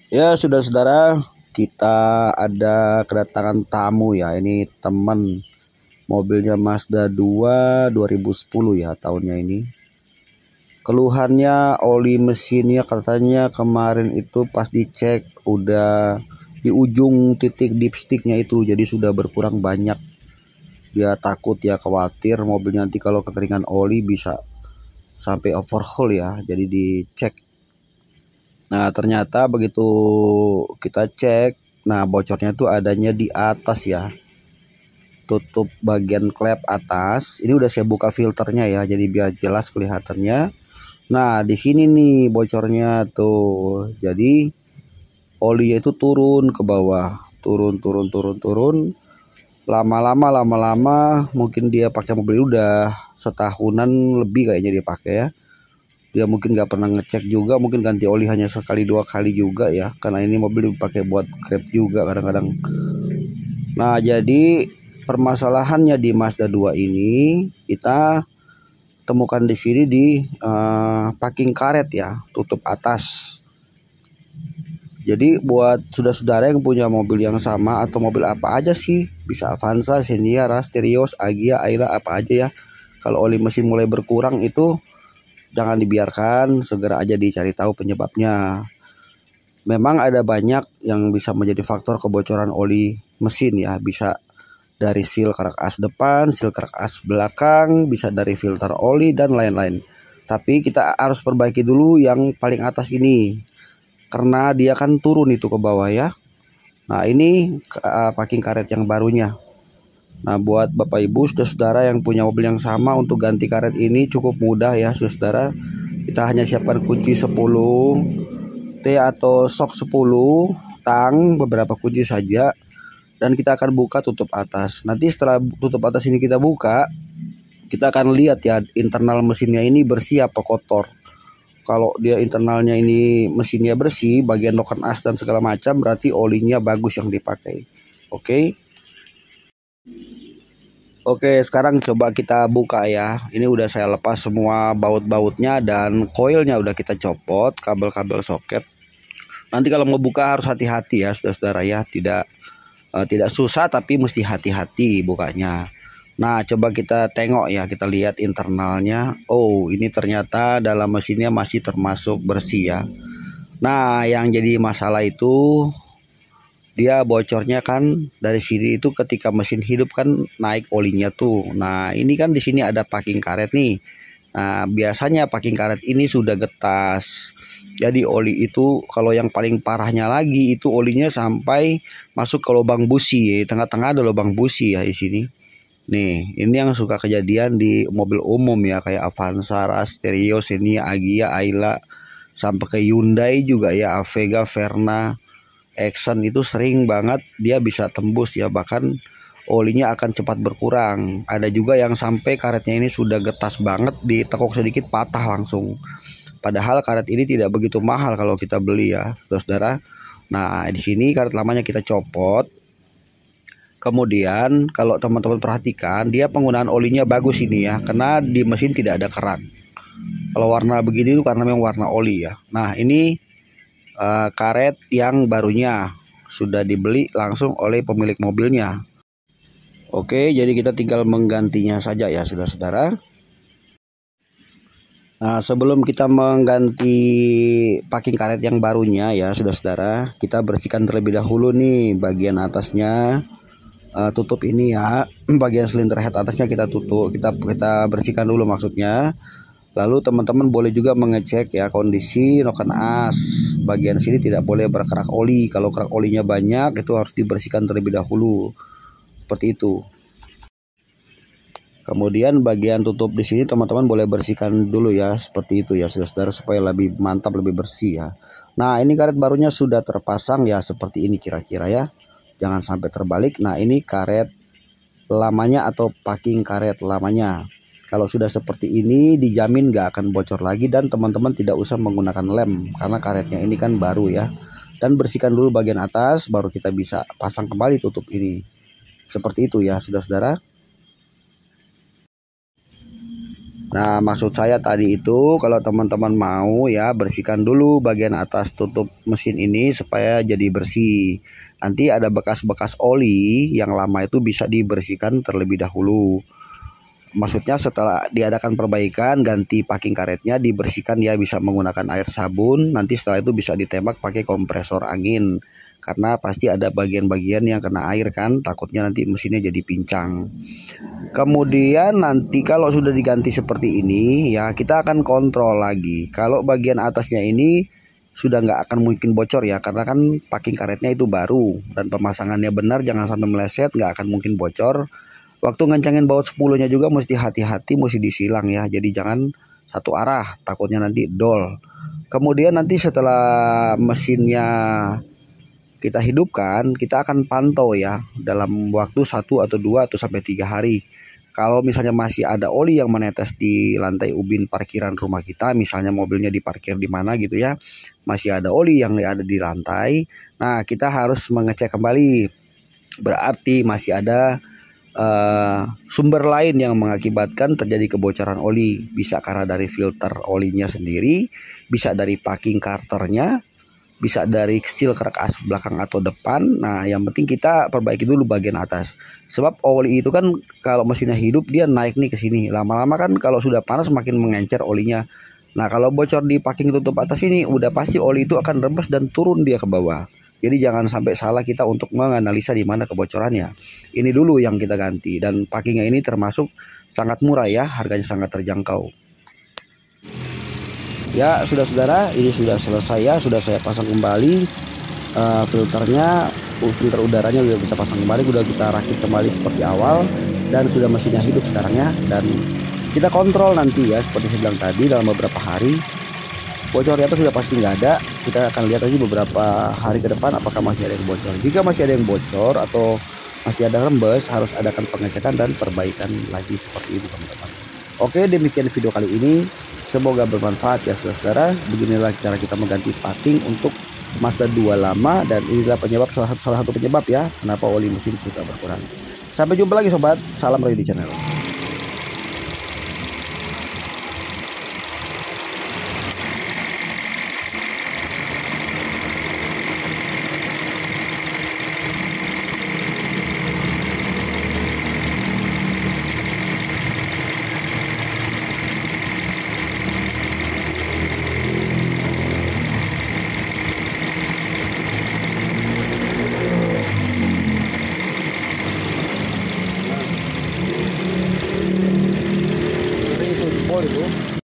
Ya sudah saudara, kita ada kedatangan tamu ya. Ini teman, mobilnya Mazda 2 2010 ya tahunnya ini. Keluhannya oli mesinnya katanya kemarin itu pas dicek udah di ujung titik dipsticknya itu, jadi sudah berkurang banyak. Dia takut ya, khawatir mobilnya nanti kalau kekeringan oli bisa sampai overhaul ya, jadi dicek. Nah ternyata begitu kita cek, nah bocornya tuh adanya di atas ya, tutup bagian klep atas. Ini udah saya buka filternya ya, jadi biar jelas kelihatannya. Nah di sini nih bocornya tuh, jadi olinya itu turun ke bawah, turun. Lama-lama mungkin dia pakai mobil udah setahunan lebih kayaknya dia pakai ya. Dia mungkin nggak pernah ngecek juga, mungkin ganti oli hanya sekali dua kali juga ya, karena ini mobil dipakai buat Grab juga kadang-kadang. Nah jadi permasalahannya di Mazda 2 ini kita temukan di sini di packing karet ya, tutup atas. Jadi buat saudara-saudara yang punya mobil yang sama atau mobil apa aja sih, bisa Avanza, Xenia, Ras, Terios, Agya, Ayla, apa aja ya, kalau oli mesin mulai berkurang itu jangan dibiarkan, segera aja dicari tahu penyebabnya. Memang ada banyak yang bisa menjadi faktor kebocoran oli mesin ya, bisa dari seal kerak as depan, seal kerak as belakang, bisa dari filter oli dan lain-lain. Tapi kita harus perbaiki dulu yang paling atas ini, karena dia kan turun itu ke bawah ya. Nah ini packing karet yang barunya. Nah buat Bapak Ibu saudara yang punya mobil yang sama, untuk ganti karet ini cukup mudah ya saudara. Kita hanya siapkan kunci 10 T atau sok 10 tang, beberapa kunci saja, dan kita akan buka tutup atas. Nanti setelah tutup atas ini kita buka, kita akan lihat ya internal mesinnya ini bersih apa kotor. Kalau dia internalnya ini mesinnya bersih, bagian lokan as dan segala macam, berarti olinya bagus yang dipakai. Oke, sekarang coba kita buka ya. Ini udah saya lepas semua baut-bautnya dan koilnya udah kita copot, kabel-kabel soket. Nanti kalau mau buka harus hati-hati ya saudara-saudara ya, tidak susah tapi mesti hati-hati bukanya. Nah, coba kita tengok ya, kita lihat internalnya. Oh, ini ternyata dalam mesinnya masih termasuk bersih ya. Nah, yang jadi masalah itu dia bocornya kan dari sini itu ketika mesin hidup kan naik olinya tuh. Nah, ini kan di sini ada packing karet nih. Nah, biasanya packing karet ini sudah getas. Jadi oli itu kalau yang paling parahnya lagi itu olinya sampai masuk ke lubang busi. Tengah-tengah ada lubang busi ya di sini. Nih, ini yang suka kejadian di mobil umum ya, kayak Avanza, Ras, Stereo, Xenia, Agya, Ayla, sampai ke Hyundai juga ya, Avega, Verna, Exxon itu sering banget dia bisa tembus ya, bahkan olinya akan cepat berkurang. Ada juga yang sampai karetnya ini sudah getas banget, ditekuk sedikit patah langsung. Padahal karet ini tidak begitu mahal kalau kita beli ya, saudara. Nah, di sini karet lamanya kita copot. Kemudian kalau teman-teman perhatikan, dia penggunaan olinya bagus ini ya, karena di mesin tidak ada kerak. Kalau warna begini itu karena memang warna oli ya. Nah ini karet yang barunya sudah dibeli langsung oleh pemilik mobilnya. Oke, jadi kita tinggal menggantinya saja ya saudara-saudara. Nah sebelum kita mengganti packing karet yang barunya ya saudara-saudara, kita bersihkan terlebih dahulu nih bagian atasnya. Tutup ini ya, bagian silinder head atasnya kita tutup, kita bersihkan dulu maksudnya. Lalu teman-teman boleh juga mengecek ya kondisi noken as. Bagian sini tidak boleh berkerak oli. Kalau kerak olinya banyak itu harus dibersihkan terlebih dahulu. Seperti itu. Kemudian bagian tutup di sini teman-teman boleh bersihkan dulu ya, seperti itu ya saudara-saudara, supaya lebih mantap, lebih bersih ya. Nah, ini karet barunya sudah terpasang ya, seperti ini kira-kira ya. Jangan sampai terbalik. Nah, ini karet lamanya atau packing karet lamanya. Kalau sudah seperti ini dijamin gak akan bocor lagi, dan teman-teman tidak usah menggunakan lem karena karetnya ini kan baru ya. Dan bersihkan dulu bagian atas baru kita bisa pasang kembali tutup ini. Seperti itu ya saudara-saudara. Nah, maksud saya tadi itu kalau teman-teman mau ya bersihkan dulu bagian atas tutup mesin ini supaya jadi bersih. Nanti ada bekas-bekas oli yang lama itu bisa dibersihkan terlebih dahulu. Maksudnya setelah diadakan perbaikan, ganti packing karetnya, dibersihkan ya, bisa menggunakan air sabun. Nanti setelah itu bisa ditembak pakai kompresor angin. Karena pasti ada bagian-bagian yang kena air kan, takutnya nanti mesinnya jadi pincang. Kemudian nanti kalau sudah diganti seperti ini ya, kita akan kontrol lagi. Kalau bagian atasnya ini sudah nggak akan mungkin bocor ya, karena kan packing karetnya itu baru dan pemasangannya benar, jangan sampai meleset, nggak akan mungkin bocor. Waktu ngencangin baut 10-nya juga mesti hati-hati, mesti disilang ya. Jadi jangan satu arah, takutnya nanti dol. Kemudian nanti setelah mesinnya kita hidupkan, kita akan pantau ya dalam waktu 1 atau 2 atau sampai 3 hari. Kalau misalnya masih ada oli yang menetes di lantai ubin parkiran rumah kita, misalnya mobilnya diparkir di mana gitu ya, masih ada oli yang ada di lantai. Nah, kita harus mengecek kembali. Berarti masih ada sumber lain yang mengakibatkan terjadi kebocoran oli. Bisa karena dari filter olinya sendiri, bisa dari packing karternya, bisa dari seal kerak as belakang atau depan. Nah, yang penting kita perbaiki dulu bagian atas. Sebab oli itu kan kalau mesinnya hidup dia naik nih ke sini. Lama-lama kan kalau sudah panas makin mengencer olinya. Nah, kalau bocor di packing tutup atas ini udah pasti oli itu akan rembes dan turun dia ke bawah. Jadi jangan sampai salah kita untuk menganalisa di mana kebocorannya. Ini dulu yang kita ganti, dan packingnya ini termasuk sangat murah ya, harganya sangat terjangkau. Ya sudah saudara, ini sudah selesai ya, sudah saya pasang kembali filternya, filter udaranya sudah kita pasang kembali, sudah kita rakit kembali seperti awal, dan sudah mesinnya hidup sekarang ya. Dan kita kontrol nanti ya, seperti saya bilang tadi, dalam beberapa hari. Bocornya itu sudah pasti nggak ada. Kita akan lihat lagi beberapa hari ke depan apakah masih ada yang bocor. Jika masih ada yang bocor atau masih ada rembes, harus adakan pengecekan dan perbaikan lagi seperti itu teman-teman. Oke, demikian video kali ini. Semoga bermanfaat ya saudara-saudara. Beginilah cara kita mengganti packing untuk Mazda 2 lama, dan inilah penyebab, salah satu penyebab ya kenapa oli mesin sudah berkurang. Sampai jumpa lagi sobat. Salam Roy di channel.